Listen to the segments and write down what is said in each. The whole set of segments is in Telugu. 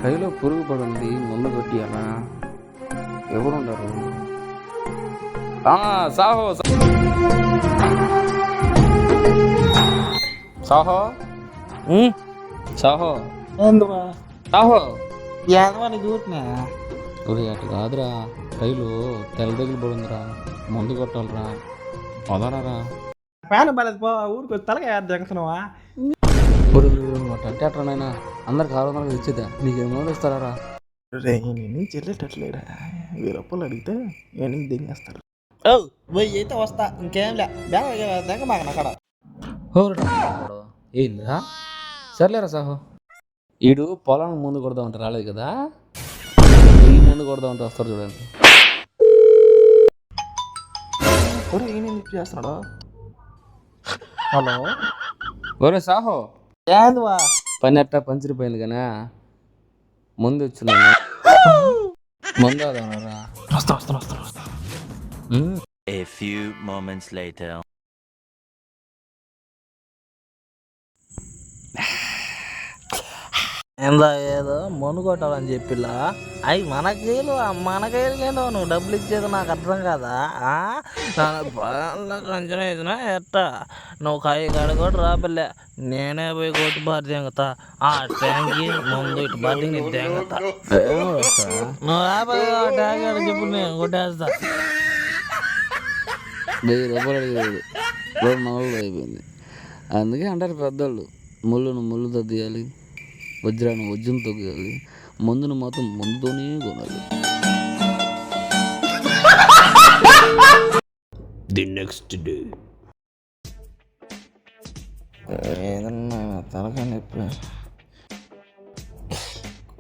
కైలో పురుగు పడుంది, ముందు కొట్టియాలా? ఎవరుండరు? సాహో సాహో సాహో ఏందువా సాహో ఏందువా నీ చూసినా ఒరే అటు కాదురా, కైలు తెల్ల దగ్గర పడుందిరా, ముందు కొట్టాలరా, వదలరా. ఫ్యాన్ బాలేదు పో, ఊరికి తలగా జంకుతున్నావా? అంటే అట్లా నాయనా, అందరికి 600 ఇచ్చేదా, నీకు 800 ఇస్తారా? నేను చెల్లేటట్లేడా, 1000 రూపాయలు అడిగితే నేను దిగేస్తారు. పోయి అయితే వస్తా, ఇంకేం లే దగ్గ మాకు అక్కడ. ఏందిరా? సర్లేరా సాహో, ఈడు పొలానికి ముందు కొడదాం అంటే రాలేదు కదా, ఈ ముందు కొడదాం అంటే వస్తారు చూడండి. ఈయన చేస్తున్నాడు. హలో ఒరే సాహో, ఏందువా పని అట్టా పంచిరిపోయింది కానీ ముందు వచ్చినాను, ముందు వద్దామరా. వస్తా. A few moments later. ఏందా ఏదో మొన్ను కొట్టాలని చెప్పిలా, అవి మనకేలో నువ్వు డబ్బులు ఇచ్చేది నాకు అర్థం కాదా? కంచెన వేసినా ఎట్టా నువ్వు కాయ కాడ కూడా రాపిల్లే, నేనే పోయి కొట్టి బారి తెంగతా. ఆ ట్యాంక్కి ముందు ఇటు బారి నీకు తెంగతా. నువ్వు రాపలే ట్యాంక్ కాడ చెప్పు, నేను కొట్టేస్తా. 1000 రూపాయలు అడిగేది 2 అయిపోయింది. అందుకే అంటారు పెద్దోళ్ళు, ముళ్ళును ముళ్ళుతో తీయాలి, వజ్రాన్ని వజ్రంతో తీయాలి, మందును మాత్రం మందుతోనే కొనాలి. ది నెక్స్ట్ డే ఏదన్నా తలకాయ నొప్పి,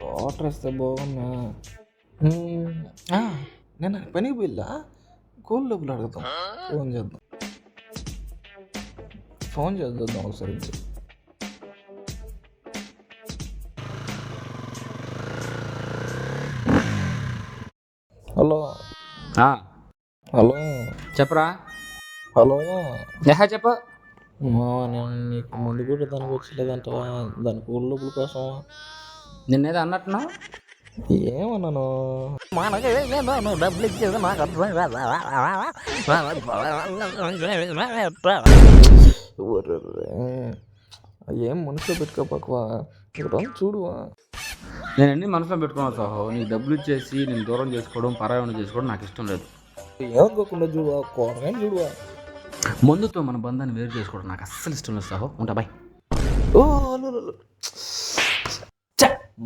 వాటర్ ఇస్తే బాగున్నా. నేను పనికి పోయిల్లా, కూల్ డబ్బులు అడుగుతాం. ఫోన్ చేద్దాం ఒకసారి. హలో చెప్పరా? చెప్ప. నేను నీకు ముందు కూడా దానికి వచ్చలేదంటవా, దాని కూల్ డబ్బుల కోసం. నిన్నేదో అన్నట్టున్నా? ఏమన్నాను? నువ్వు డబ్బులు ఇచ్చేది నాకు అర్థం కాదా? ఏం మనసులో పెట్టుకోపక్కవా, ఇక్కడ చూడువా. నేను అన్ని మనసులో పెట్టుకున్నాను సాహో, నీకు డబ్బులు ఇచ్చేసి నేను దూరం చేసుకోవడం, పరాయణం చేసుకోవడం నాకు ఇష్టం లేదు. ఏమనుకోకుండా చూడువా, కోరగానే చూడువా. మందుతో మన బంధాన్ని వేరు చేసుకోవడం నాకు అస్సలు ఇష్టం లేదు సాహో. ఉంటా బాయ్.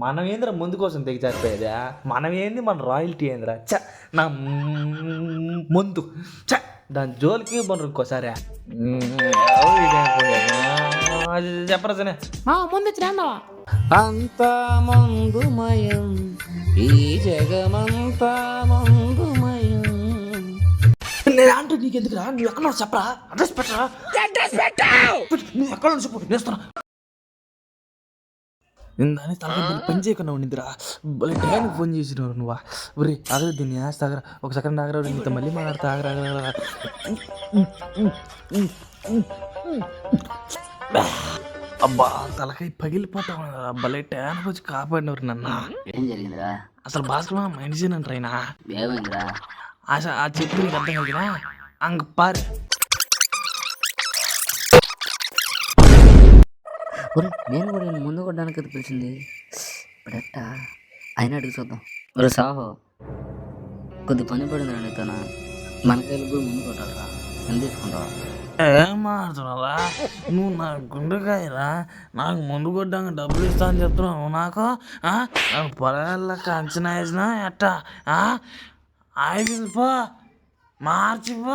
మనం ఏంద్ర ముందు కోసం తెగి చచ్చిపోయేదా? మనం ఏంది మన రాయల్టీ ఏంద్రా? నా ముందు దాని జోలికి మనం ఇంకోసారి చెప్పరా సరే ముందు వచ్చినా. అంతా మందుమయం, ఈ జగమంతా మందుమయం. నేను అంటే నీకు ఎందుకురా? నువ్వు ఎక్కడ చెప్పరా, అడ్రస్ పెట్టరా. నువ్వు ఎక్కడ చెప్పు, నేస్తున్నా. దాన్ని తలకి పని చేయకుండా ఉండిద్దిరా. టైంకి ఫోన్ చేసినారు నువ్వా? ఒరే ఆగరా, దీన్ని ఆగరా, ఒక సెకండ్ ఆగరా, ఇంత మళ్ళీ మాట్లాడతా. ఆగరా. అబ్బా తలకాయ పగిలిపోతా, భలే టైంకి వచ్చి కాపాడినవారు నన్ను. ఏం జరిగిందిరా? అసలు భాస్కర్ మనిషినంటారా? ఏమైందిరా? ఆ చెప్పు నీకు అర్థం కలిగినా అంగ పారు. నేను కూడా ముందు కొట్టడానికి అది పిలిచింది, ఇప్పుడెట్ట అయినా అడిగి చూద్దాం. ఒరే సాహో, కొద్ది పని పడింది నీతో, మనకాయలు కూడా ముందు కొట్టాలరా, ఎంత తీసుకుంటావా? ఏం మాడుతున్నారా నువ్వు? నా గుండెకాయరా, నాకు ముందు కొట్టాక డబ్బులు ఇస్తా అని చెప్తున్నావు నాకు. పొలాలకు అంచనా వేసినా ఎట్టా అయిపోయింది, పో మార్చిపో.